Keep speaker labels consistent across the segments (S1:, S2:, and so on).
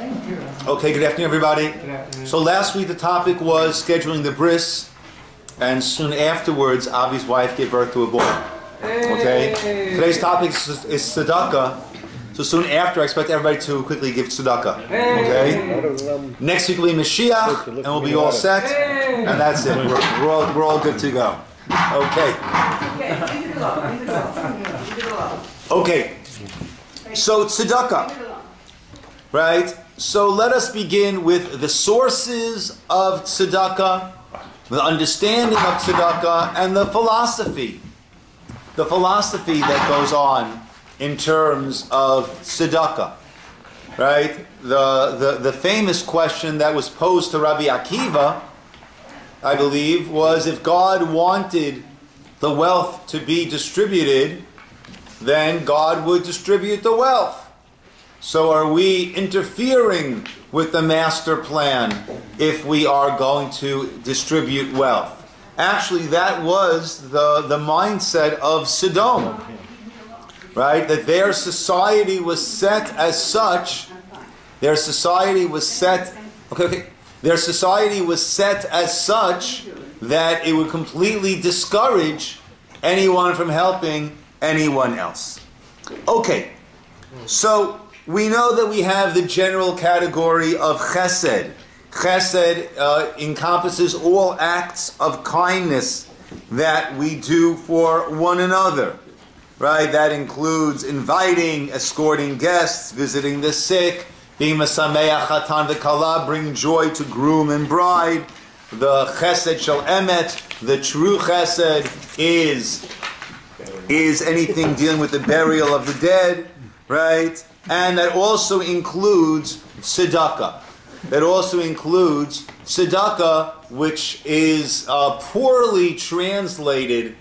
S1: Okay, good afternoon, everybody.
S2: Good afternoon.
S1: So last week the topic was scheduling the bris, and soon afterwards, Avi's wife gave birth to a boy. Okay? Today's topic is tzedakah. So soon after, I expect everybody to quickly give tzedakah. Okay? Next week will be Mashiach, and we'll be all set, and that's it. We're all good to go. Okay. Okay. So tzedakah. Right? So let us begin with the sources of tzedakah, the understanding of tzedakah, and the philosophy. The philosophy that goes on in terms of tzedakah. Right? The famous question that was posed to Rabbi Akiva, I believe, was if God wanted the wealth to be distributed, then God would distribute the wealth. So are we interfering with the master plan if we are going to distribute wealth? Actually, that was the mindset of Sodom, right? That their society was set as such. Their society was set. Their society was set as such that it would completely discourage anyone from helping anyone else. Okay, so we know that we have the general category of chesed. Chesed encompasses all acts of kindness that we do for one another. Right? That includes inviting, escorting guests, visiting the sick, being masameach hatan v'kala, bring joy to groom and bride. The chesed shel emet, the true chesed, is anything dealing with the burial of the dead, right? And that also includes tzedakah. That also includes tzedakah, which is poorly translated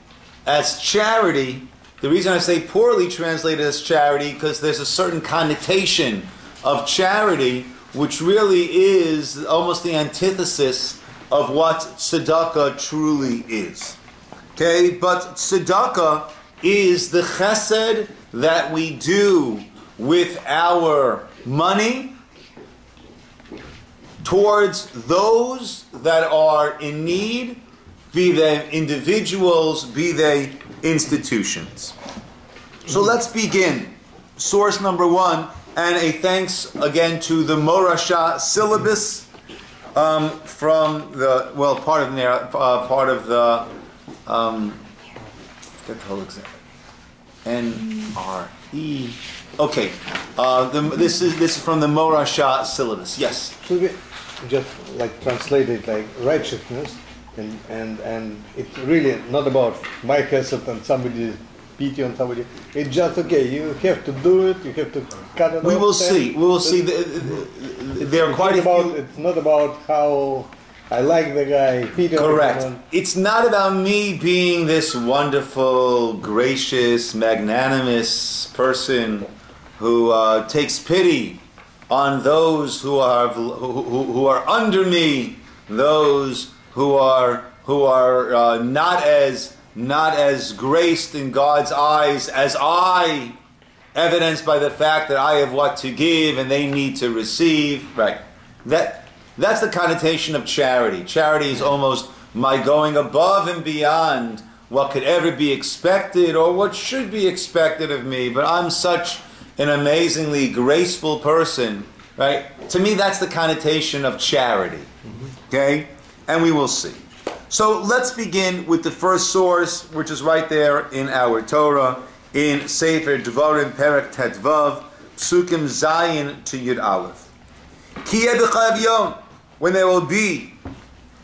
S1: as charity. The reason I say poorly translated as charity, because there's a certain connotation of charity, which really is almost the antithesis of what tzedakah truly is. Okay, but tzedakah is the chesed that we do with our money towards those that are in need, be they individuals, be they institutions. So let's begin. Source number one, and a thanks again to the Morasha syllabus from the, well, part of the get the whole example. N-R-E. Okay, this is from the Morasha syllabus. Yes.
S2: Should we just like translate it like righteousness, and it's really not about my chesed and somebody's pity on somebody. It's just okay. You have to do it. You have to cut it.
S1: We will see. We will see. There are quite a few.
S2: It's not about how I like the guy. Pity on
S1: Correct.
S2: someone.
S1: It's not about me being this wonderful, gracious, magnanimous person who takes pity on those who are under me, those who are not as graced in God's eyes as I, evidenced by the fact that I have what to give and they need to receive. Right. That's the connotation of charity. Charity is almost my going above and beyond what could ever be expected or what should be expected of me. But I'm such an amazingly graceful person, right? To me, that's the connotation of charity. Okay? And we will see. So let's begin with the first source, which is right there in our Torah, in Sefer Devarim, Perek Tetvav, Psukim Zayin to Yud Aleph. Ki yeh b'chayav yom, when there will be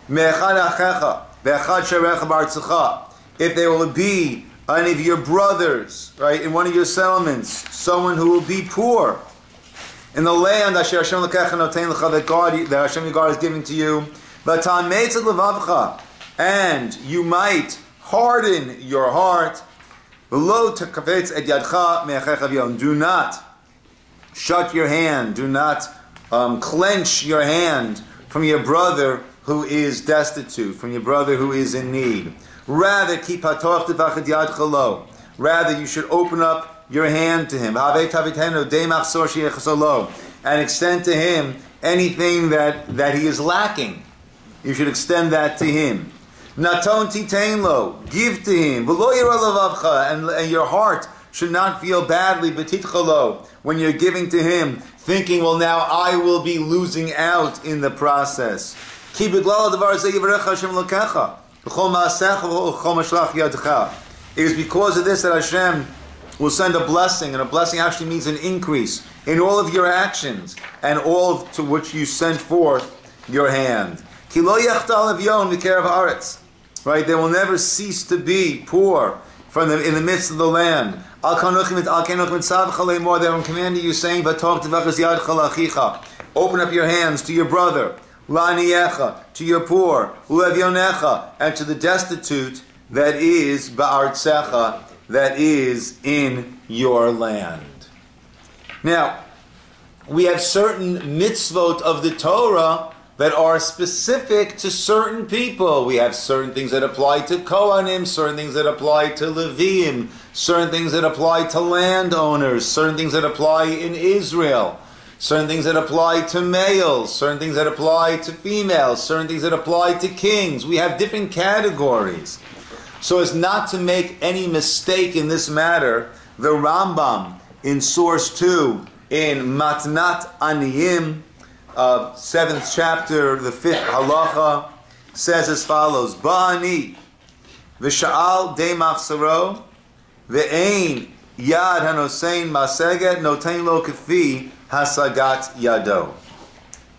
S1: me'echad achecha, ve'echad sharecha b'artzecha, if there will be any of your brothers, right, in one of your settlements, someone who will be poor, in the land that Hashem your God is giving to you, and you might harden your heart, do not shut your hand, do not clench your hand from your brother who is destitute, from your brother who is in need. Rather, rather you should open up your hand to him. and extend to him anything that he is lacking. You should extend that to him. Naton titain lo, give to him. V'lo yira levavcha, and your heart should not feel badly, betitchalo, when you're giving to him, thinking, well, now I will be losing out in the process. Ki b'glal hadavar zeh yivarecha Hashem lokecha, v'chol ma'asecha v'chol mashlach yadcha. It is because of this that Hashem will send a blessing, and a blessing actually means an increase in all of your actions and all to which you send forth your hand. Ki lo yachtal avyon v'kerev haaretz. Right, there will never cease to be poor in the midst of the land. Al kanuchim et al kanuchim tzav chalei more. They are commanding you, saying, "V'tov tevachas yad chalachicha." Open up your hands to your brother, la'aniyecha, to your poor, u'levyonecha, and to the destitute that is ba'artzecha, that is in your land. Now, we have certain mitzvot of the Torah that are specific to certain people. We have certain things that apply to Kohanim, certain things that apply to Leviim, certain things that apply to landowners, certain things that apply in Israel, certain things that apply to males, certain things that apply to females, certain things that apply to kings. We have different categories. So as not to make any mistake in this matter, the Rambam in source 2 in Matnat Aniyim, 7th chapter, the 5th halacha, says as follows: Ba'ani v'sha'al de machsaro ve'ein yad hanosein maseget notein lo kafi hasagat yado.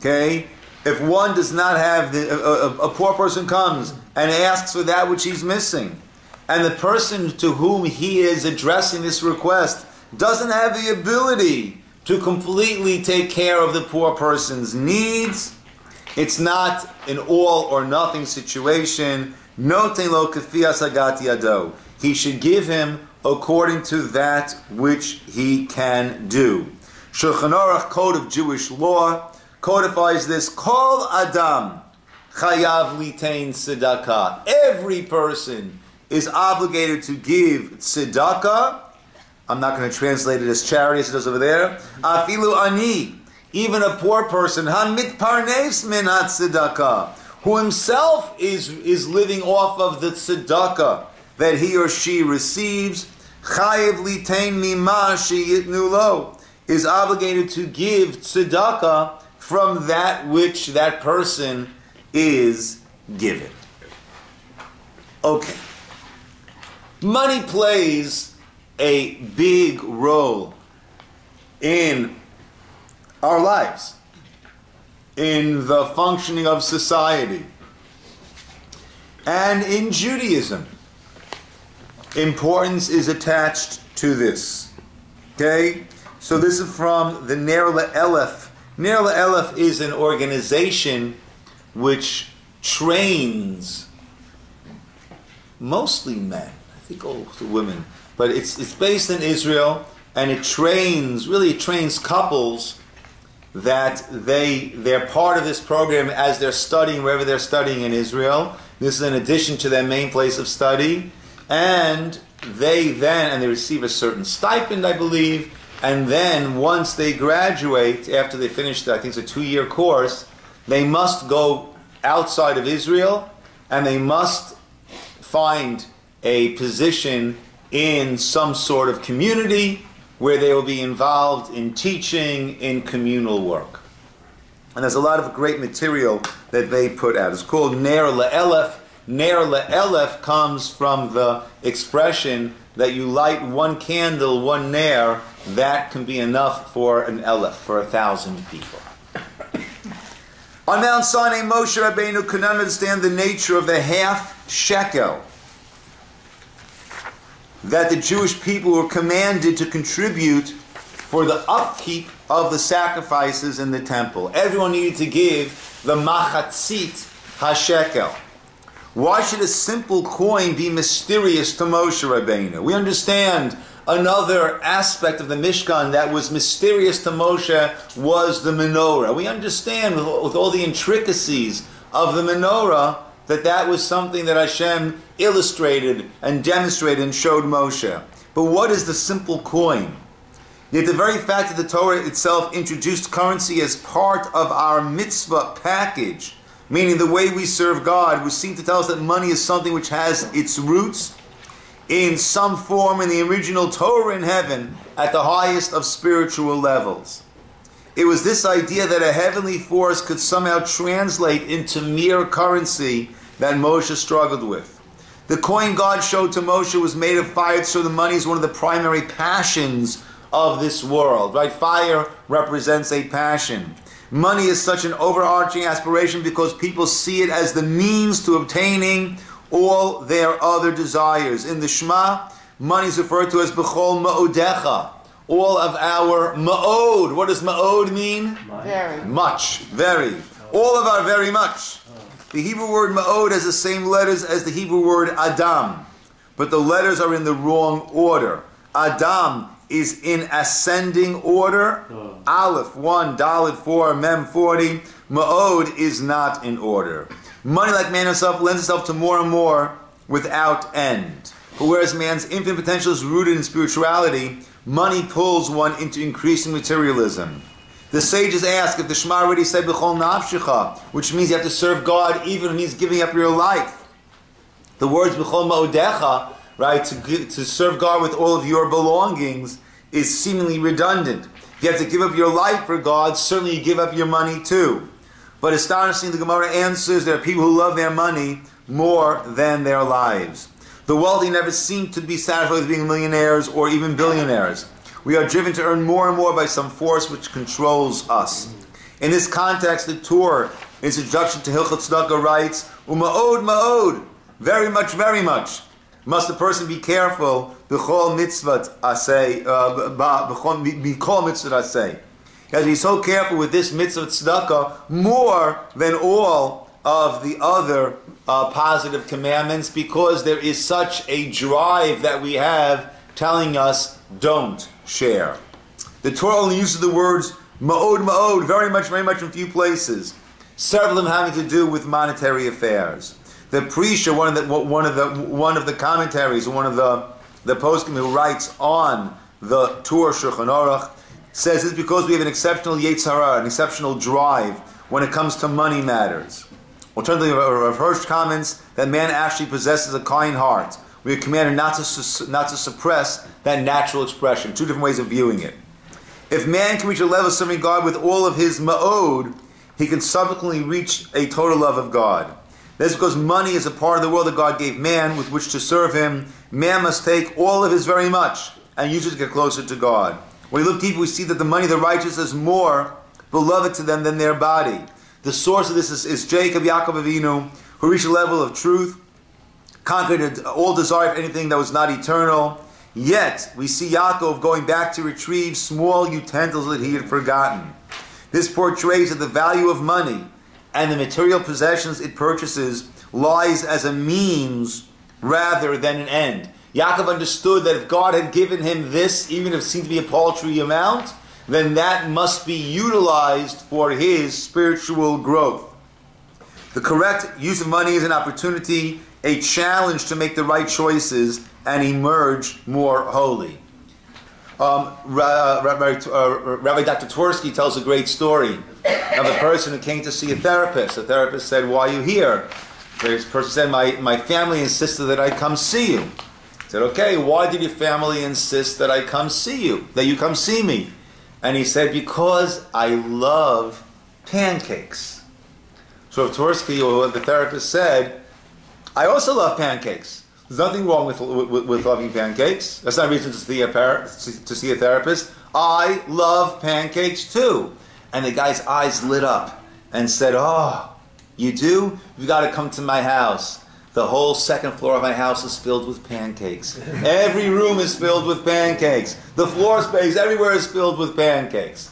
S1: Okay, if one does not have a poor person comes and asks for that which he's missing, and the person to whom he is addressing this request doesn't have the ability to completely take care of the poor person's needs, it's not an all or nothing situation. Notein lo kafi hasagat yado. He should give him according to that which he can do. Shulchan Aruch, code of Jewish law, codifies this: Kol Adam chayav litain tzedakah. Every person is obligated to give tzedakah. I'm not going to translate it as charity as it does over there. Afilu ani, even a poor person, hamitparnes min tzedakah, who himself is living off of the tzedakah that he or she receives, chayav litain mima sheyitnu lo, is obligated to give tzedakah from that which that person is given. Okay. Money plays a big role in our lives, in the functioning of society, and in Judaism. Importance is attached to this. Okay? So this is from the Ner LaElef. Ner LaElef is an organization which trains mostly men, I think also women, but it's based in Israel, and it trains couples that they're part of this program as they're studying wherever they're studying in Israel. This is in addition to their main place of study, and they receive a certain stipend, I believe, and then once they graduate, after they finish, I think it's a 2-year course, they must go outside of Israel, and they must find a position in some sort of community where they will be involved in teaching, in communal work. And there's a lot of great material that they put out. It's called Ner LaElef. Ner LaElef comes from the expression that you light one candle, one ner, that can be enough for an elef, for 1,000 people. On Mount Sinai, Moshe Rabbeinu could not understand the nature of the half shekel that the Jewish people were commanded to contribute for the upkeep of the sacrifices in the temple. Everyone needed to give the machatzit hashekel. Why should a simple coin be mysterious to Moshe Rabbeinu? We understand another aspect of the Mishkan that was mysterious to Moshe was the menorah. We understand with all the intricacies of the menorah that was something that Hashem illustrated and demonstrated and showed Moshe. But what is the simple coin? Yet the very fact that the Torah itself introduced currency as part of our mitzvah package, meaning the way we serve God, would seem to tell us that money is something which has its roots in some form in the original Torah in heaven at the highest of spiritual levels. It was this idea that a heavenly force could somehow translate into mere currency that Moshe struggled with. The coin God showed to Moshe was made of fire, so the money is one of the primary passions of this world, right? Fire represents a passion. Money is such an overarching aspiration because people see it as the means to obtaining all their other desires. In the Shema, money is referred to as b'chol ma'odecha, all of our ma'od. What does ma'od mean?
S3: Very.
S1: Much, very. All of our very much. The Hebrew word ma'od has the same letters as the Hebrew word Adam, but the letters are in the wrong order. Adam is in ascending order. Aleph 1, Dalet 4, Mem 40. Ma'od is not in order. Money, like man himself, lends itself to more and more without end. But whereas man's infinite potential is rooted in spirituality, money pulls one into increasing materialism. The sages ask if the Shema already said B'chol nafshecha, which means you have to serve God even when He's giving up your life. The words B'chol ma'odecha, right, to serve God with all of your belongings, is seemingly redundant. If you have to give up your life for God, certainly you give up your money too. But astonishingly, the Gemara answers there are people who love their money more than their lives. The wealthy never seem to be satisfied with being millionaires or even billionaires. We are driven to earn more and more by some force which controls us. In this context, the Torah, in its introduction to Hilchot Tzedakah, writes, Uma'od ma'od, very much, must the person be careful, b'chol mitzvot aseh, b'chol mitzvot aseh. He has to be so careful with this mitzvah tzedakah more than all of the other positive commandments, because there is such a drive that we have telling us don't share. The Torah only uses the words ma'od, very much in a few places. Several of them having to do with monetary affairs. The Prisha, one of the commentaries, one of the poskim who writes on the Torah Shulchan Aruch, says it's because we have an exceptional Yetzer Hara, an exceptional drive when it comes to money matters. Alternatively, Rav Hirsch comments that man actually possesses a kind heart. We are commanded not to suppress that natural expression. Two different ways of viewing it. If man can reach a level of serving God with all of his ma'od, he can subsequently reach a total love of God. That's because money is a part of the world that God gave man with which to serve Him. Man must take all of his very much and use it to get closer to God. When we look deeper, we see that the money of the righteous is more beloved to them than their body. The source of this is Jacob, Yaakov Avinu, who reached a level of truth, conquered all desire for anything that was not eternal. Yet, we see Yaakov going back to retrieve small utensils that he had forgotten. This portrays that the value of money and the material possessions it purchases lies as a means rather than an end. Yaakov understood that if God had given him this, even if it seemed to be a paltry amount, then that must be utilized for his spiritual growth. The correct use of money is an opportunity, a challenge to make the right choices and emerge more holy. Rabbi Dr. Twersky tells a great story of a person who came to see a therapist. The therapist said, "Why are you here?" The person said, my family insisted that I come see you. He said, "Okay, why did your family insist that I come see you, that you come see me?" And he said, "Because I love pancakes." So Twersky, or the therapist, said, "I also love pancakes. There's nothing wrong with loving pancakes. That's not a reason to see a therapist. I love pancakes too." And the guy's eyes lit up and said, "Oh, you do? You've got to come to my house. The whole second floor of my house is filled with pancakes. Every room is filled with pancakes. The floor space everywhere is filled with pancakes."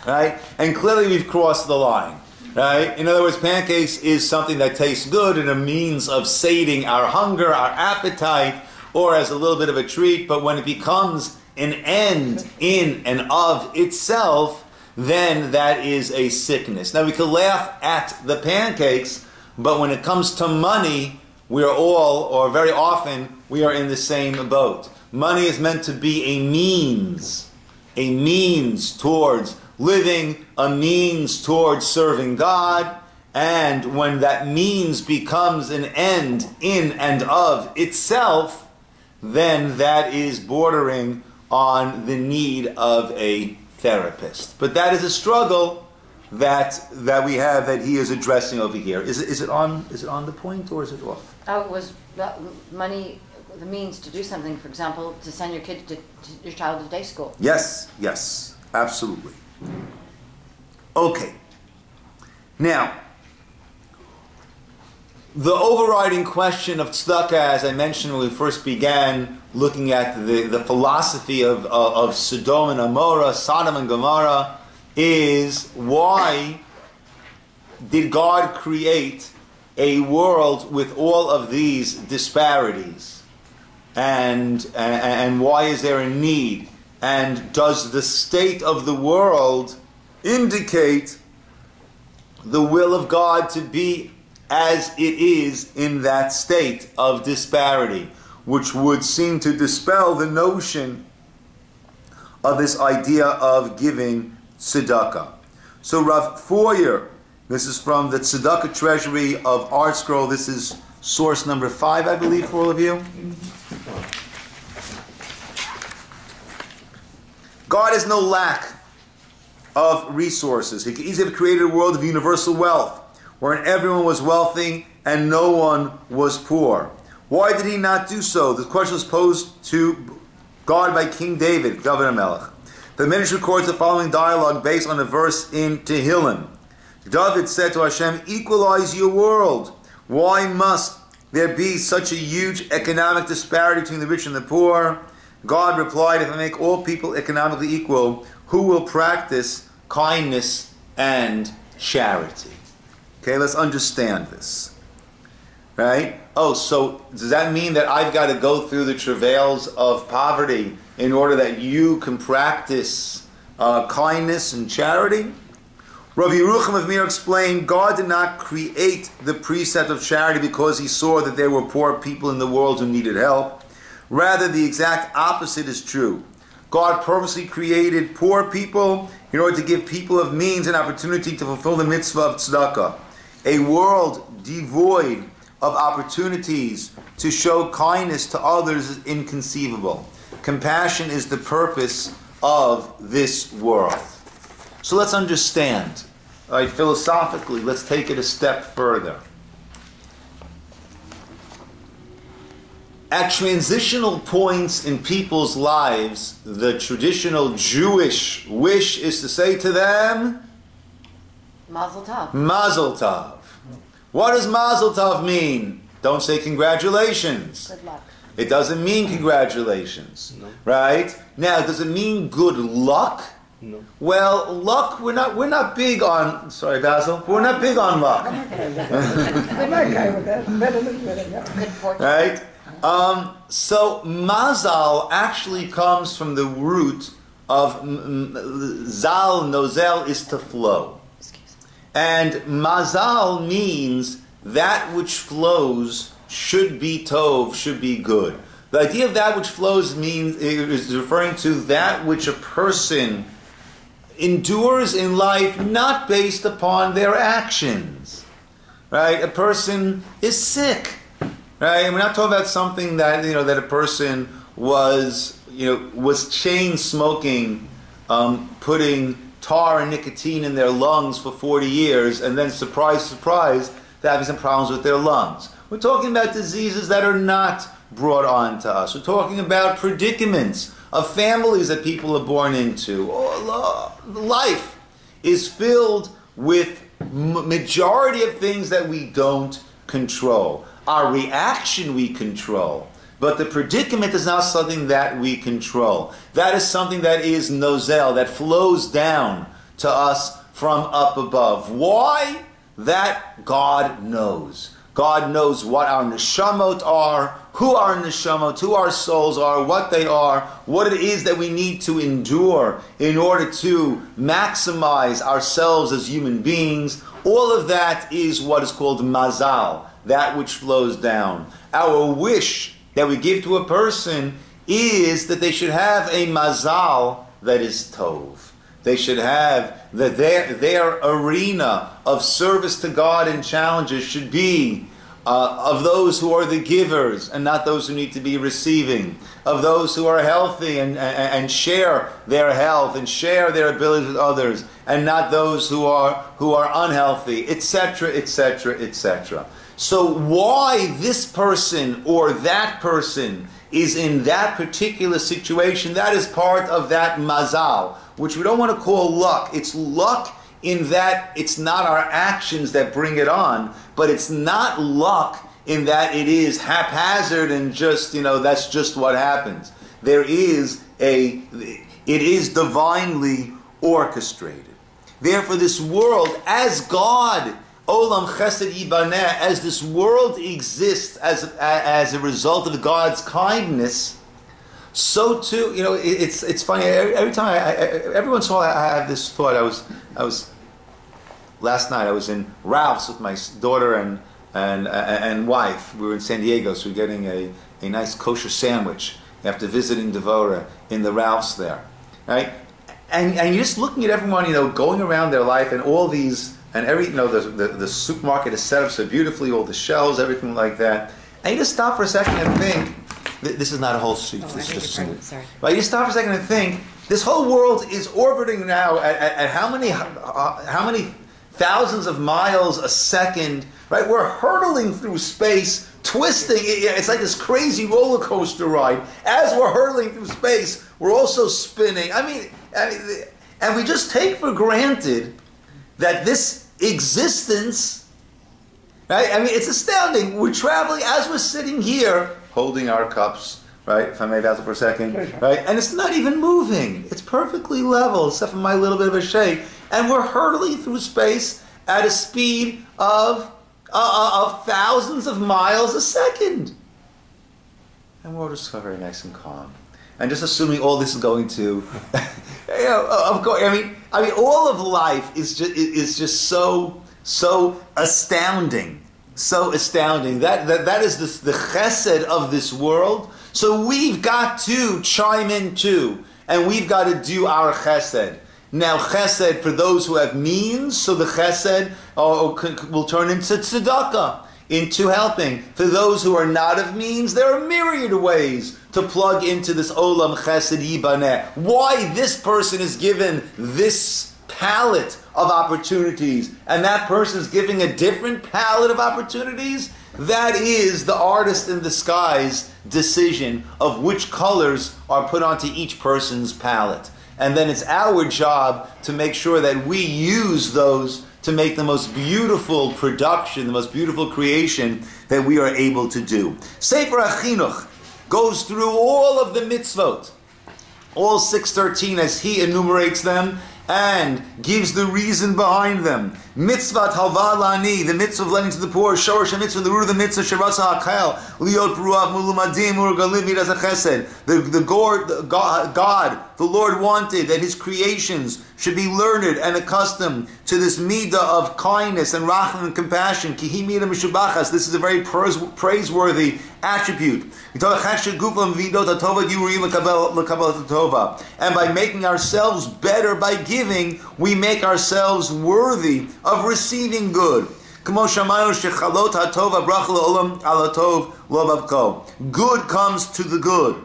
S1: Right? And clearly we've crossed the line. Right? In other words, pancakes is something that tastes good and a means of sating our hunger, our appetite, or as a little bit of a treat. But when it becomes an end in and of itself, then that is a sickness. Now we could laugh at the pancakes, but when it comes to money, we are all, or very often, we are in the same boat. Money is meant to be a means a means towards living, a means towards serving God, and when that means becomes an end in and of itself, then that is bordering on the need of a therapist. But that is a struggle that we have, that he is addressing over here. Is it on the point, or is it off?
S3: Oh, it was money, the means to do something, for example, to send your kid to your child to day school.
S1: Yes, absolutely. Okay. Now, the overriding question of tzedakah, as I mentioned when we first began looking at the philosophy of Sodom and Amorah, Sodom and Gomorrah, is why did God create a world with all of these disparities? And why is there a need? And does the state of the world indicate the will of God to be as it is in that state of disparity, which would seem to dispel the notion of this idea of giving tzedakah. So Rav Foyer, this is from the Tzedakah Treasury of Art Scroll. This is source number 5, I believe, for all of you. God has no lack of resources. He could easily have created a world of universal wealth, wherein everyone was wealthy and no one was poor. Why did he not do so? The question was posed to God by King David, David HaMelech. The Midrash records the following dialogue based on a verse in Tehillim. David said to Hashem, "Equalize your world. Why must there be such a huge economic disparity between the rich and the poor?" God replied, "If I make all people economically equal, who will practice kindness and charity?" Okay, let's understand this. Right? Oh, so does that mean that I've got to go through the travails of poverty in order that you can practice kindness and charity? Rabbi Yerucham of Mir explained, God did not create the precept of charity because he saw that there were poor people in the world who needed help. Rather, the exact opposite is true. God purposely created poor people in order to give people of means an opportunity to fulfill the mitzvah of tzedakah. A world devoid of opportunities to show kindness to others is inconceivable. Compassion is the purpose of this world. So let's understand. All right, philosophically, let's take it a step further. At transitional points in people's lives, the traditional Jewish wish is to say to them,
S3: Mazel tov.
S1: Mazel tov. What does Mazel tov mean? Don't say congratulations.
S3: Good luck.
S1: It doesn't mean congratulations.
S2: No.
S1: Right? Now, does it mean good luck?
S2: No.
S1: Well, luck, we're not big on, sorry Basil, we're not big on luck.
S3: Good fortune.
S1: Right? So mazal actually comes from the root of zal, nozel is to flow. And mazal means that which flows should be tov, should be good. The idea of that which flows means is referring to that which a person endures in life not based upon their actions. Right? A person is sick. Right? And we're not talking about something that that a person was chain smoking, putting tar and nicotine in their lungs for 40 years, and then surprise, they're having some problems with their lungs. We're talking about diseases that are not brought on to us. We're talking about predicaments of families that people are born into. Life is filled with majority of things that we don't control. Our reaction we control, but the predicament is not something that we control. That is something that is nozel, that flows down to us from up above. Why? That God knows. God knows what our neshamot are, who our neshamot, who our souls are, what they are, what it is that we need to endure in order to maximize ourselves as human beings. All of that is what is called mazal, that which flows down. Our wish that we give to a person is that they should have a mazal that is tov. They should have that their arena of service to God and challenges should be of those who are the givers and not those who need to be receiving, of those who are healthy and share their health and share their abilities with others, and not those who are unhealthy, etc., etc., etc. So why this person or that person is in that particular situation, that is part of that mazal, which we don't want to call luck. It's luck in that it's not our actions that bring it on, but it's not luck in that it is haphazard and just, that's just what happens. It is divinely orchestrated. Therefore, this world, as God, Olam Chesed Yibaneh, as this world exists as a result of God's kindness, so too, it's funny. Every time, every once in a while, I have this thought. Last night I was in Ralph's with my daughter and wife. We were in San Diego, so we were getting a nice kosher sandwich after visiting Devora in the Ralph's there, right? And you're just looking at everyone, going around their life and all these, and the supermarket is set up so beautifully, all the shelves, everything like that. And you just stop for a second and think, this is not a whole street, this is just a street.
S3: Sorry.
S1: But you stop for a second and think, this whole world is orbiting now at how many thousands of miles a second, right? We're hurtling through space, twisting. It's like this crazy roller coaster ride. As we're hurtling through space, we're also spinning. And we just take for granted that this existence, right? It's astounding. We're traveling as we're sitting here, holding our cups, right? If I may dazzle for a second, right? And it's not even moving. It's perfectly level, except for my little bit of a shake. And we're hurtling through space at a speed of thousands of miles a second. And we're just so very nice and calm. And just assuming all this is going to, of course, all of life is just so astounding. So astounding. That is the chesed of this world. So we've got to chime in too. And we've got to do our chesed. Now chesed for those who have means, so the chesed will turn into tzedakah, into helping. For those who are not of means, there are myriad ways to plug into this olam chesed yibaneh. Why this person is given this palette of opportunities and that person is giving a different palette of opportunities, that is the artist in the sky's decision of which colors are put onto each person's palette. And then it's our job to make sure that we use those to make the most beautiful production, the most beautiful creation that we are able to do. Sefer HaChinuch goes through all of the mitzvot, all 613 as he enumerates them, and gives the reason behind them. Mitzvah halva lani, the mitzvah of lending to the poor. Shorosh mitzvah, the root of the mitzvah. Sherasa hakayel liot ruach mulumadim urgalim midas chesed. The God, the Lord wanted that His creations should be learned and accustomed to this midah of kindness and rachman and compassion. Kihi midah mishubachas. This is a very praiseworthy attribute. And by making ourselves better by giving, we make ourselves worthy of receiving good. Good comes to the good.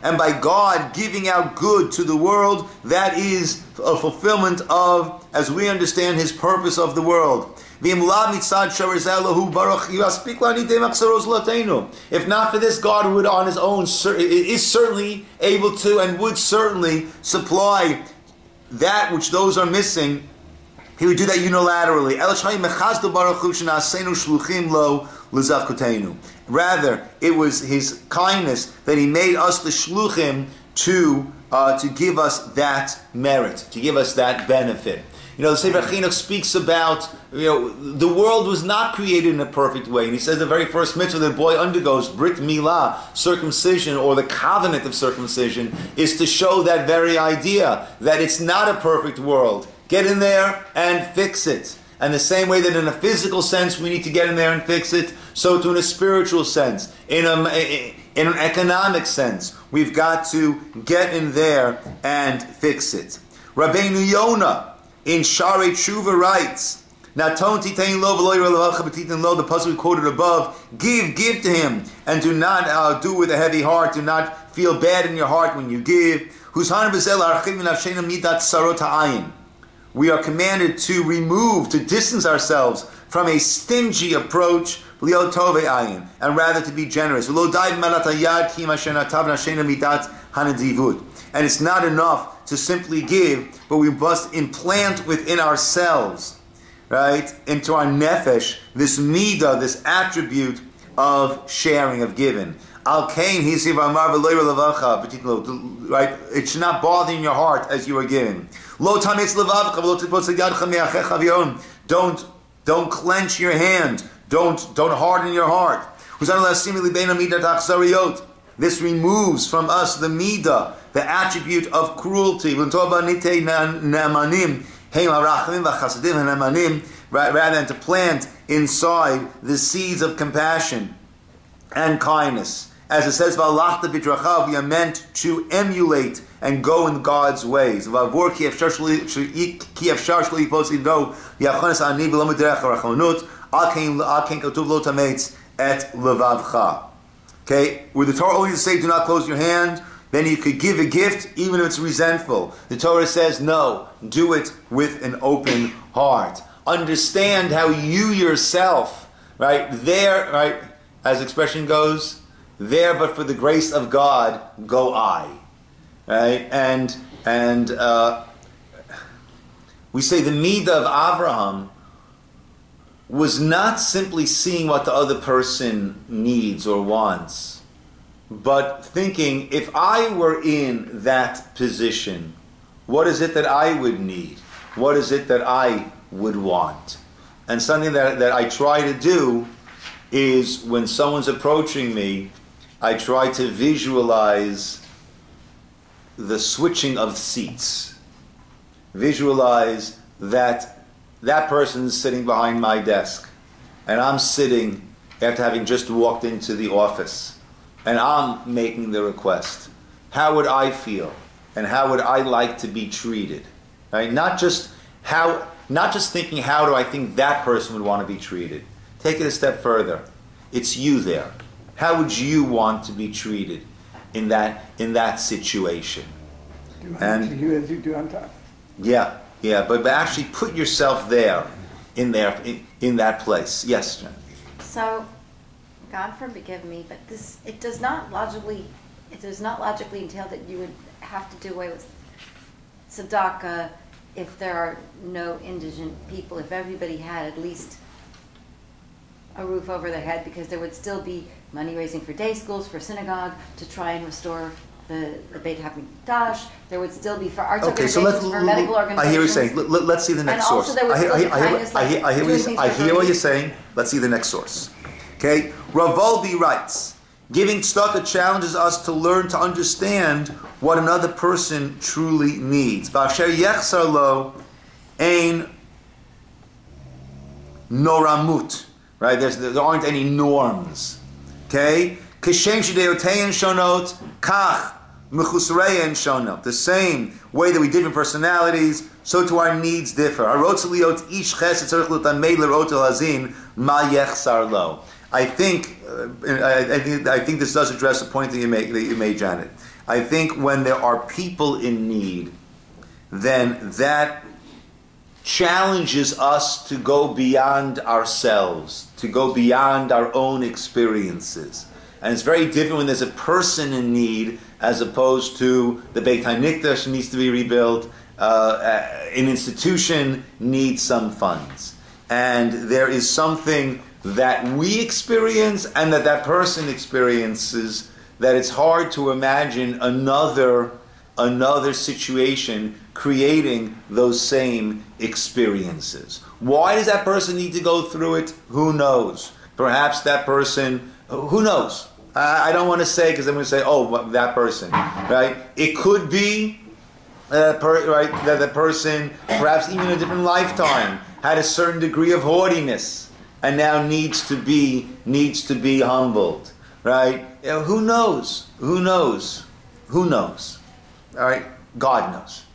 S1: And by God giving out good to the world, that is a fulfillment of, as we understand, His purpose of the world. If not for this, God would on His own is certainly able to and would certainly supply that which those are missing. He would do that unilaterally. Rather, it was His kindness that He made us the shluchim to give us that merit, to give us that benefit. The Sefer Chinuch speaks about, the world was not created in a perfect way. And he says the very first mitzvah that a boy undergoes, Brit Milah, circumcision, or the covenant of circumcision, is to show that very idea, that it's not a perfect world. Get in there and fix it. And the same way that in a physical sense we need to get in there and fix it, so too in a spiritual sense. In In an economic sense, we've got to get in there and fix it. Rabbeinu Yonah in Sharei Tshuva writes, Naton titein lo v'lo yireh levacha b'titin lo, the pasuk we quoted above, give to him, and do not do with a heavy heart, do not feel bad in your heart when you give. We are commanded to remove, to distance ourselves from a stingy approach, and rather to be generous. And it's not enough to simply give, but we must implant within ourselves, right, into our nefesh, this midah, this attribute of sharing, of giving. Right? It should not bother in your heart as you are giving. Don't clench your hand. Don't harden your heart. This removes from us the midah, the attribute of cruelty. Rather than to plant inside the seeds of compassion and kindness. As it says, we are meant to emulate and go in God's ways. Okay, where the Torah only says do not close your hand, then you could give a gift even if it's resentful. The Torah says no, do it with an open heart. Understand how you yourself, right, there, right, as the expression goes, there but for the grace of God go I. Right? And we say the midah of Avraham was not simply seeing what the other person needs or wants, but thinking, if I were in that position, what is it that I would need? What is it that I would want? And something that I try to do is when someone's approaching me, I try to visualize the switching of seats. Visualize that person's sitting behind my desk, and I'm sitting after having just walked into the office, and I'm making the request. How would I feel, and how would I like to be treated? Right? Not just thinking how do I think that person would want to be treated. Take it a step further. It's you there. How would you want to be treated in that situation?
S4: Do unto you as you do unto others.
S1: Yeah, but actually put yourself there, in that place. Yes, Jen.
S3: So, God forgive me, but it does not logically entail that you would have to do away with tzedakah if there are no indigent people. If everybody had at least a roof over their head, because there would still be money raising for day schools, for synagogue, to try and restore the Beit HaMikdash. There would still be for arts organizations, for medical organizations.
S1: I hear what you're saying. Let's see the next source.
S3: Also there would still be kindness,
S1: I hear what you're saying. Let's see the next source. Okay, Ravolbi writes, giving tzedakah challenges us to learn to understand what another person truly needs. B'asher yechsar lo ein noramut. Right? There aren't any norms. Okay? Kishem shideotein shonot, kach mechusrein shonot. The same way that we different personalities, so too our needs differ. Arotz liot ish chesed tzarich l'tamei l'rot hazin ma yechsar lo. I think this does address the point that you made, Janet. I think when there are people in need, then that challenges us to go beyond ourselves, to go beyond our own experiences. And it's very different when there's a person in need as opposed to the Beit HaMikdash needs to be rebuilt, an institution needs some funds. And there is something that we experience and that person experiences that it's hard to imagine another situation creating those same experiences. Why does that person need to go through it? Who knows? Perhaps that person, who knows? I don't want to say because I'm going to say, oh, that person, right? It could be that the person, perhaps even in a different lifetime, had a certain degree of haughtiness and now needs to be humbled. right? Who knows? Who knows? Who knows? All right? God knows.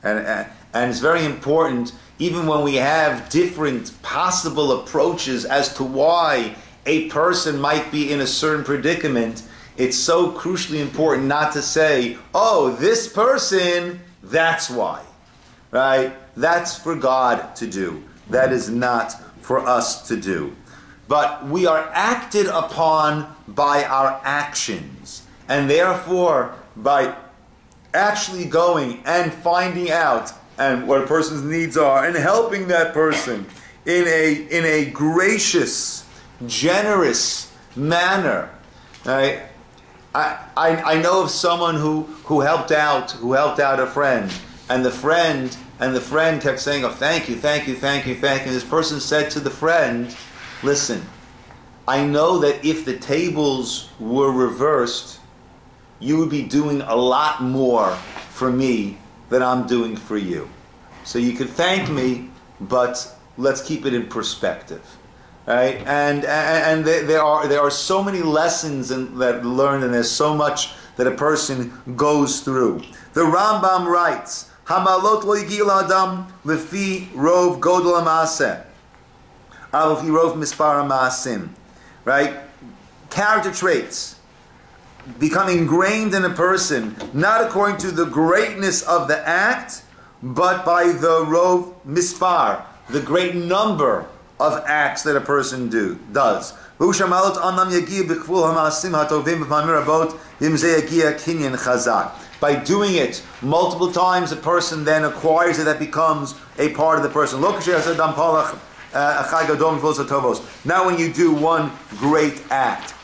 S1: And it's very important, even when we have different possible approaches as to why a person might be in a certain predicament, it's so crucially important not to say, oh, this person, that's why. Right? That's for God to do. That is not for us to do. But we are acted upon by our actions. And therefore, by actually going and finding out and what a person's needs are and helping that person in a gracious, generous manner. Right? I know of someone who helped out a friend, and the friend kept saying, oh, thank you. And this person said to the friend, listen, I know that if the tables were reversed, you would be doing a lot more for me than I'm doing for you. So you could thank me, but let's keep it in perspective. Right? And there are so many lessons that learned, and there's so much that a person goes through. The Rambam writes, Hamalot lo yigil adam lefi rov godol ha'maaseh, lefi rov mispar ha'maasim. Right? Character traits become ingrained in a person, not according to the greatness of the act, but by the rov mispar, the great number of acts that a person does. By doing it multiple times, a person then acquires it, that becomes a part of the person. Not when you do one great act.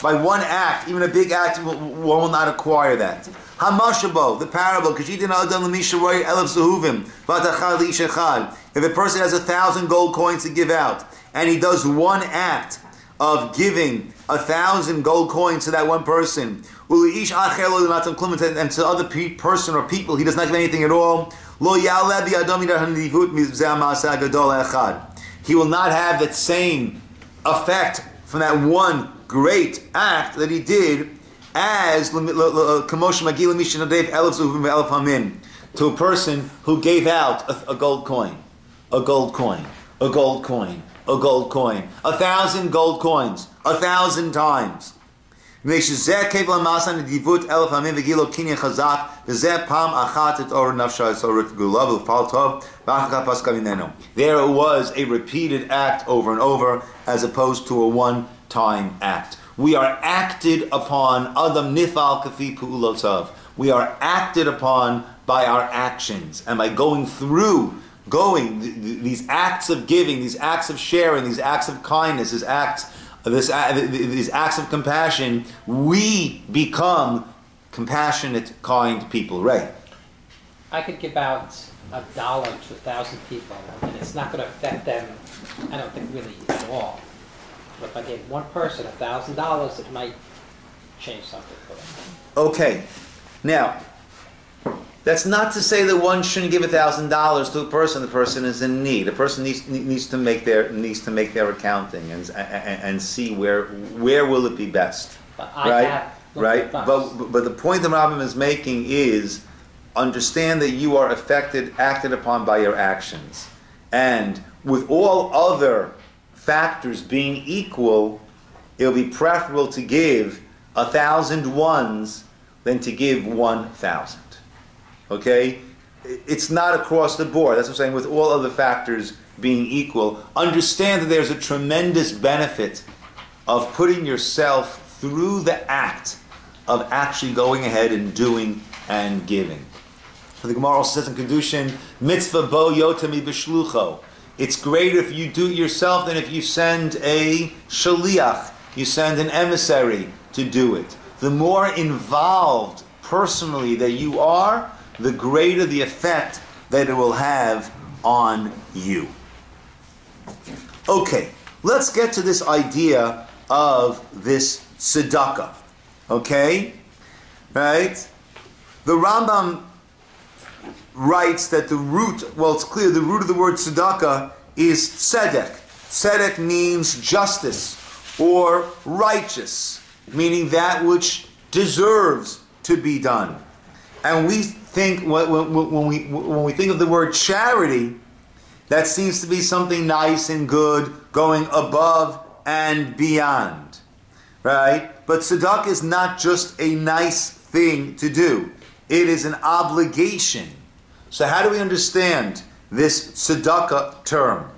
S1: By one act, even a big act, will not acquire that. Hamashabo, the parable, if a person has 1,000 gold coins to give out, and he does one act of giving 1,000 gold coins to that one person, and to other person or people he does not give anything at all, he will not have that same effect from that one great act that he did as to a person who gave out a gold coin, a gold coin, a gold coin, a gold coin, 1,000 gold coins, 1,000 times. There was a repeated act over and over, as opposed to a one-time act. We are acted upon, Adam nifal kafi pu'ulotav. We are acted upon by our actions, and by these acts of giving, these acts of sharing, these acts of kindness, these acts of compassion, we become compassionate, kind people. Ray?
S5: I could give out $1 to 1,000 people, and it's not going to affect them, I don't think, really at all. But if I gave one person $1,000, it might change something for them.
S1: Okay. Now, that's not to say that one shouldn't give $1,000 to a person. The person is in need. A person needs to make their accounting and see where will it be best.
S5: But
S1: Right. But the point that Rabbi is making is, understand that you are acted upon by your actions, and with all other factors being equal, it'll be preferable to give 1,000 ones than to give 1,000. Okay? It's not across the board. That's what I'm saying. With all other factors being equal, understand that there's a tremendous benefit of putting yourself through the act of actually going ahead and doing and giving. So the Gemara also says in Kedushin, mitzvah bo yotami b'shlucho. It's greater if you do it yourself than if you send a shaliach, you send an emissary to do it. The more involved personally that you are, the greater the effect that it will have on you. Okay, let's get to this idea of this tzedakah. Okay? Right? The Rambam writes that the root, well, it's clear, the root of the word tzedakah is tzedek. tzedek means justice or righteous, meaning that which deserves to be done. And we think, when we think of the word charity, that seems to be something nice and good, going above and beyond, right? But tzedakah is not just a nice thing to do. It is an obligation. So how do we understand this tzedakah term?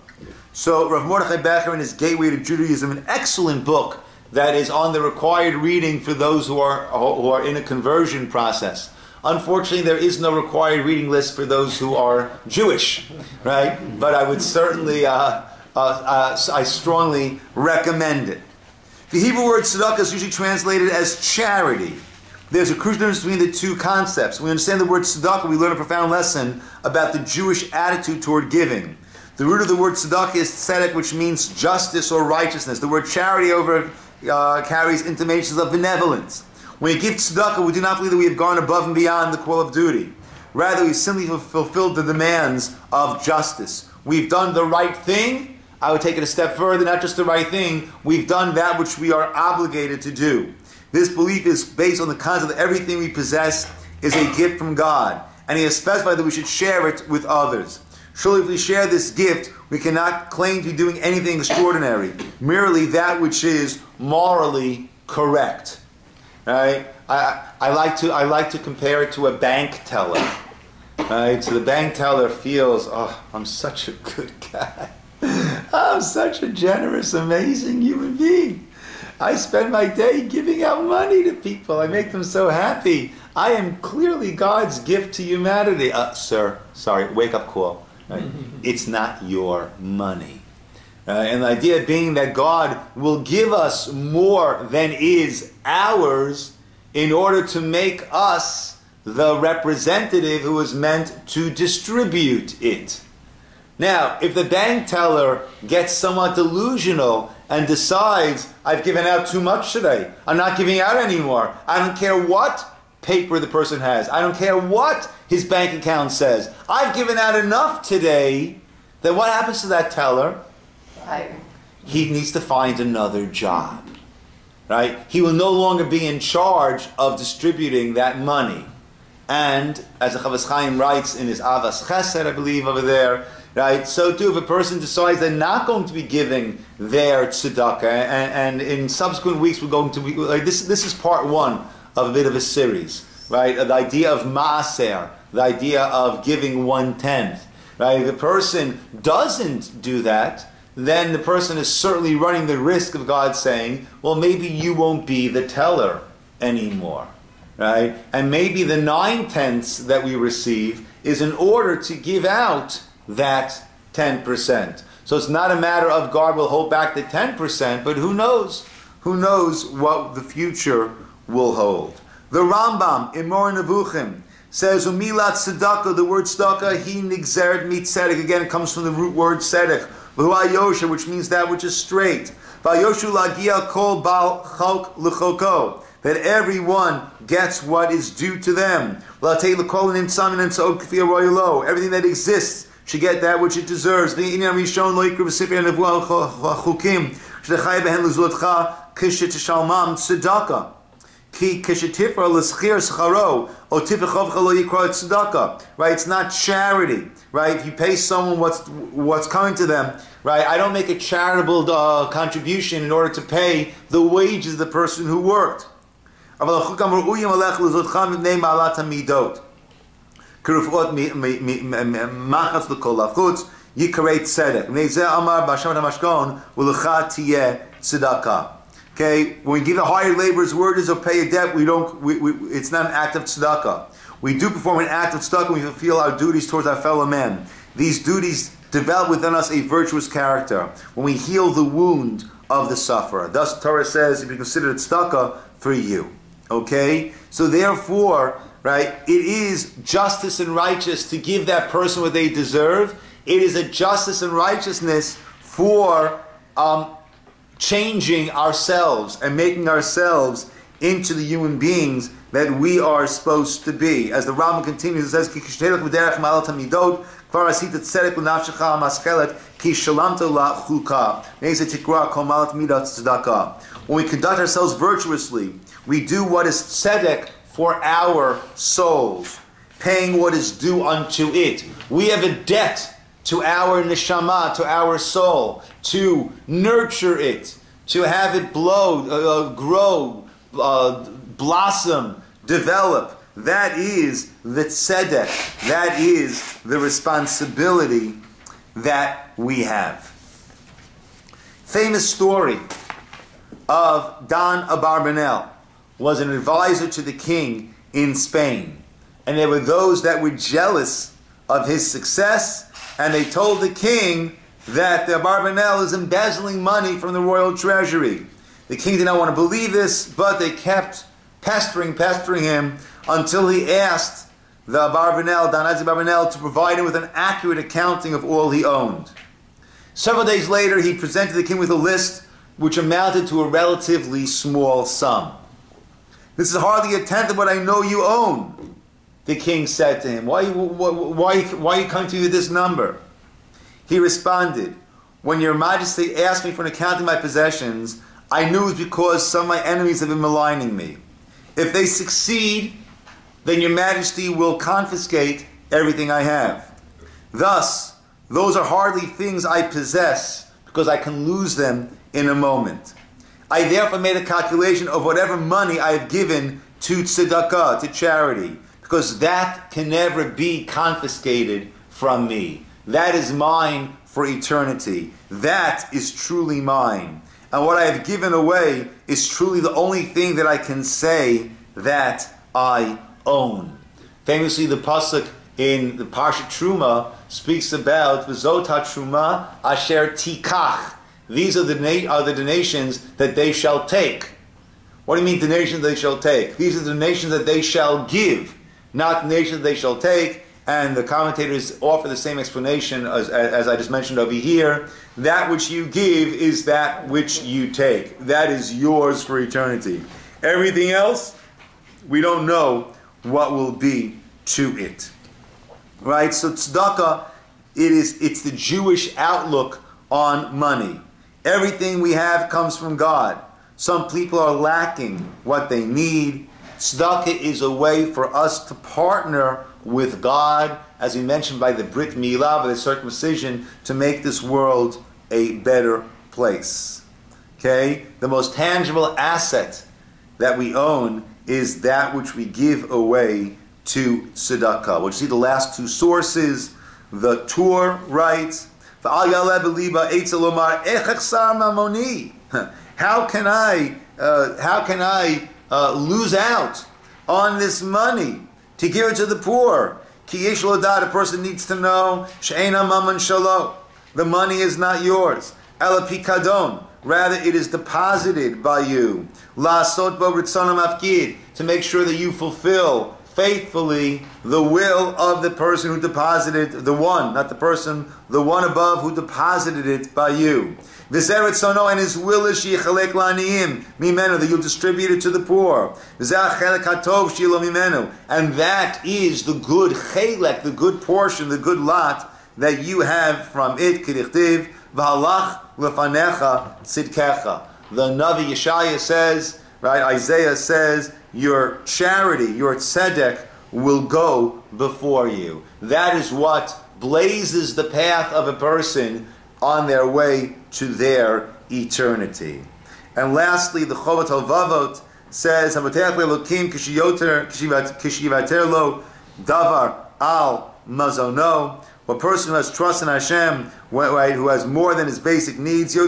S1: So Rav Mordechai Becher in his Gateway to Judaism, an excellent book that is on the required reading for those who are in a conversion process. Unfortunately, there is no required reading list for those who are Jewish, right? But I would certainly, I strongly recommend it. The Hebrew word tzedakah is usually translated as charity. There's a crucial difference between the two concepts. When we understand the word tzedakah, we learn a profound lesson about the Jewish attitude toward giving. The root of the word tzedakah is tzedek, which means justice or righteousness. The word charity carries intimations of benevolence. When we give tzedakah, we do not believe that we have gone above and beyond the call of duty. Rather, we simply fulfilled the demands of justice. We've done the right thing. I would take it a step further, not just the right thing. We've done that which we are obligated to do. This belief is based on the concept that everything we possess is a gift from God, and He has specified that we should share it with others. Surely if we share this gift, we cannot claim to be doing anything extraordinary, merely that which is morally correct. Right? I like to compare it to a bank teller. Right? So the bank teller feels, oh, I'm such a good guy. I'm such a generous, amazing human being. I spend my day giving out money to people. I make them so happy. I am clearly God's gift to humanity. Sir, sorry, wake up call. Right? It's not your money. And the idea being that God will give us more than is ours in order to make us the representative who is meant to distribute it. Now, if the bank teller gets somewhat delusional and decides, I've given out too much today, I'm not giving out anymore, I don't care what paper the person has, I don't care what his bank account says, I've given out enough today, then what happens to that teller? He needs to find another job, right? He will no longer be in charge of distributing that money. And, as the Chavetz Chaim writes in his Avas Chesed, I believe, over there, right? So too, if a person decides they're not going to be giving their tzedakah, and in subsequent weeks we're going to be, like this is part one of a bit of a series, right? The idea of maaser, the idea of giving 1/10, right? If a person doesn't do that, then the person is certainly running the risk of God saying, well, maybe you won't be the teller anymore, right? And maybe the 9/10 that we receive is in order to give out that 10%. So it's not a matter of God will hold back the 10%, but who knows? Who knows what the future will hold? The Rambam in Mor Nevuchim says, Umilat tzedakah, the word tzedakah, he nigzeret mit tzedek. Again, it comes from the root word tzedek, v'hu, which means that which is straight. V'ayoshu lagia kol bal chok l'choko, that everyone gets what is due to them. Everything that exists should get that which it deserves. The inyan rishon lo yikru b'sifrei nevuah chukim shedechai behen lezulotcha kishet tzedakah. Ki kishetifra l'schir scharo o tifechovcha lo yikra tzedakah. Right? It's not charity. Right? If you pay someone what's coming to them, right? I don't make a charitable contribution in order to pay the wages of the person who worked. Kirufot machas l'kol lachutz yikarei tzedek. Neizeh amar b'shamat hamashkon u'lecha tiyeh tzedakah. Okay, when we give a hired laborer's word is to pay a debt, it's not an act of tzedakah. We do perform an act of tzedakah when we fulfill our duties towards our fellow men. These duties develop within us a virtuous character when we heal the wound of the sufferer. Thus, the Torah says, if you consider it tzedakah for you. Okay, so therefore, right, it is justice and righteous to give that person what they deserve. It is a justice and righteousness for changing ourselves and making ourselves into the human beings that we are supposed to be. As the Rambam continues, it says, when we conduct ourselves virtuously, we do what is tzedek for our souls, paying what is due unto it. We have a debt to our neshama, to our soul, to nurture it, to have it grow, blossom, develop. That is the tzedek. That is the responsibility that we have. Famous story of Don Abarbanel was an advisor to the king in Spain. And there were those that were jealous of his success, and they told the king that the Abarbanel is embezzling money from the royal treasury. The king did not want to believe this, but they kept pestering him until he asked the Abarbanel, Don Abarbanel, to provide him with an accurate accounting of all he owned. Several days later, he presented the king with a list which amounted to a relatively small sum. "This is hardly a tenth of what I know you own," the king said to him. Why are you coming to me with this number?" He responded, "When your majesty asked me for an account of my possessions, I knew it was because some of my enemies have been maligning me. If they succeed, then your majesty will confiscate everything I have. Thus, those are hardly things I possess, because I can lose them in a moment. I therefore made a calculation of whatever money I have given to tzedakah, to charity, because that can never be confiscated from me. That is mine for eternity. That is truly mine. And what I have given away is truly the only thing that I can say that I own." Famously, the pasuk in the Parsha Truma speaks about V'zot HaTruma Asher Tikach. These are the donations that they shall take. What do you mean donations they shall take? These are the donations that they shall give, not the nations they shall take. And the commentators offer the same explanation as I just mentioned over here. That which you give is that which you take. That is yours for eternity. Everything else, we don't know what will be to it. Right? So tzedakah, it's the Jewish outlook on money. Everything we have comes from God. Some people are lacking what they need. Tzedakah is a way for us to partner with God, as we mentioned, by the Brit Milah, by the circumcision, to make this world a better place. Okay? The most tangible asset that we own is that which we give away to tzedakah. We'll see the last two sources. The Tur writes, "How can I lose out on this money to give it to the poor? Ki yesh lo da'at, a person needs to know, she'ena maman shalo, the money is not yours. Ela pikadon, rather it is deposited by you. La'asot bo ritzonam afkid, to make sure that you fulfill faithfully the will of the person who deposited, the one, not the person, the one above who deposited it by you. V'zeh ritzono, and his will is sheyichalek la'aniyim mimenu, that you'll distribute it to the poor. V'zeh chelek hatov shelo mimenu, and that is the good chelek, the good portion, the good lot that you have from it. K'dichtiv v'halach lefanecha tzidkecha. The Navi Yeshaya says, right? Isaiah says, your charity, your tzedek, will go before you. That is what blazes the path of a person on their way to their eternity. And lastly, the Chovat HaLvavot says, "Havatech le'Elokim kishivater lo davar al mazono." A person who has trust in Hashem, right, who has more than his basic needs, so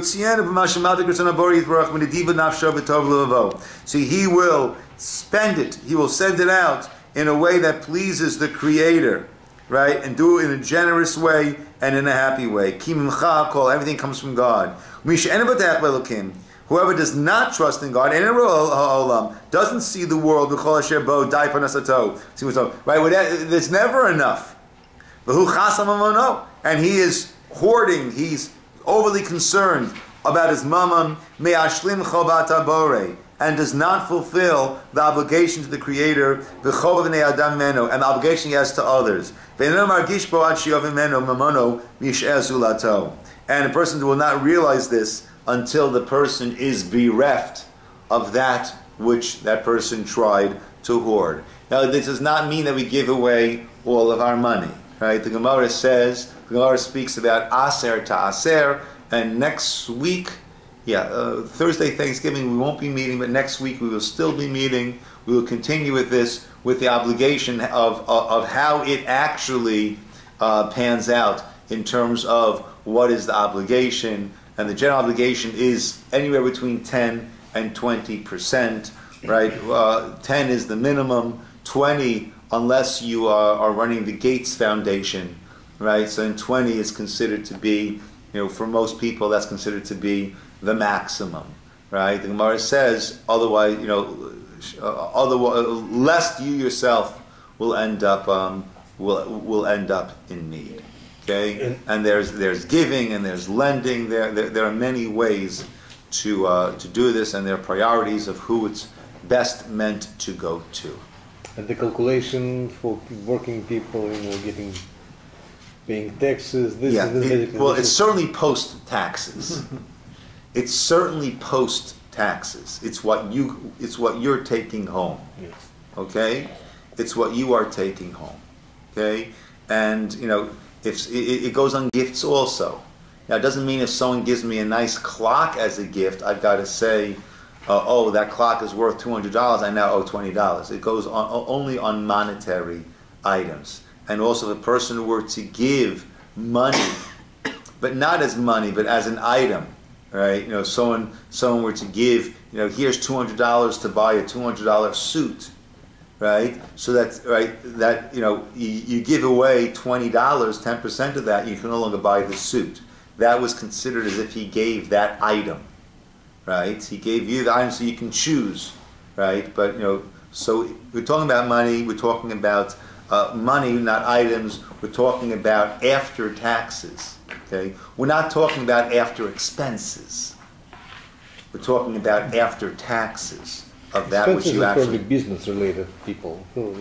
S1: he will spend it, he will send it out in a way that pleases the Creator, right, and do it in a generous way and in a happy way. Everything comes from God. Whoever does not trust in God, doesn't see the world, right, there's never enough. And he is hoarding, he's overly concerned about his mammon. and does not fulfill the obligation to the Creator, v'chov v'nei adam meno, and the obligation he has to others. Ve'eno margish bo ad sheyov meno mamono mish'eh zulato. And a person will not realize this until the person is bereft of that which that person tried to hoard. Now, this does not mean that we give away all of our money, right? The Gemara speaks about aser ta'aser, and next week, Thursday, Thanksgiving, we won't be meeting, but next week we will still be meeting. We will continue with this, with the obligation of how it actually pans out in terms of what is the obligation. And the general obligation is anywhere between 10 and 20%, right? 10 is the minimum, 20 unless you are running the Gates Foundation, right? So then 20 is considered to be, for most people, that's considered to be the maximum, right? The Gemara says, otherwise, lest you yourself will end up will end up in need. Okay, and there's giving and there's lending. There are many ways to do this, and there are priorities of who it's best meant to go to.
S2: And the calculation for working people, paying taxes.
S1: It's certainly post taxes. It's certainly post taxes. It's what you're taking home.
S2: Yes.
S1: Okay, it's what you are taking home. Okay, and if it goes on gifts also. Now, it doesn't mean if someone gives me a nice clock as a gift, I've got to say, that clock is worth $200. I now owe $20. It goes on only on monetary items. And also, if a person were to give money, but not as money, but as an item, right? Someone were to give, here's $200 to buy a $200 suit, right? So that's right. That you give away $20, 10% of that, you can no longer buy the suit. That was considered as if he gave that item, right? He gave you the item so you can choose, right? But so we're talking about money. We're talking about money, not items. We're talking about after taxes. Okay, we're not talking about after expenses. We're talking about after taxes of that which you actually.
S2: Probably business-related people who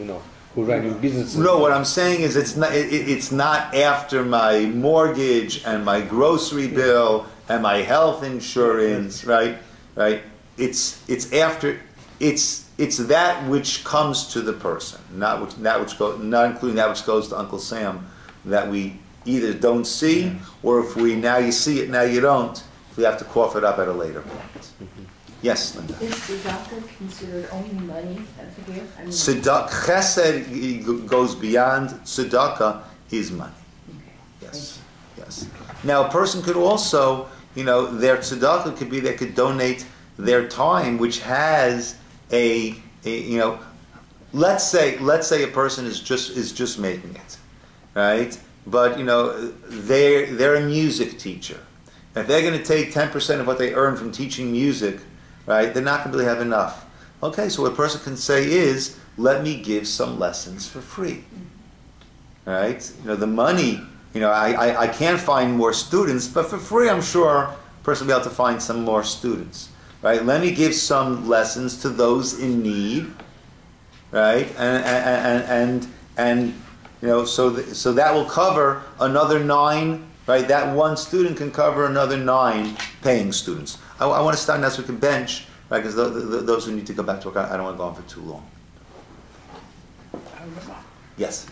S2: run businesses.
S1: No, what I'm saying is it's not after my mortgage and my grocery bill and my health insurance, right? Right. It's after it's that which comes to the person, not including that which goes to Uncle Sam, that we either don't see, or if now you see it, now you don't. We have to cough it up at a later point. Mm-hmm. Yes, Linda.
S6: Is tzedakah considered only money as a gift?
S1: Chesed goes beyond. Tzedakah is money.
S6: Okay.
S1: Yes. Now, a person could also, their tzedakah could be they could donate their time, which has let's say a person is just making it, right? But they're a music teacher. If they're going to take 10% of what they earn from teaching music, right, they're not going to really have enough. Okay, so what a person can say is, let me give some lessons for free. Right? The money, I can't find more students, but for free I'm sure a person will be able to find some more students. Right? Let me give some lessons to those in need. Right? And so that will cover another 9. Right, that one student can cover another 9 paying students. I want to start now so we can bench, right? Because those who need to go back to work, I don't want to go on for too long. Yes.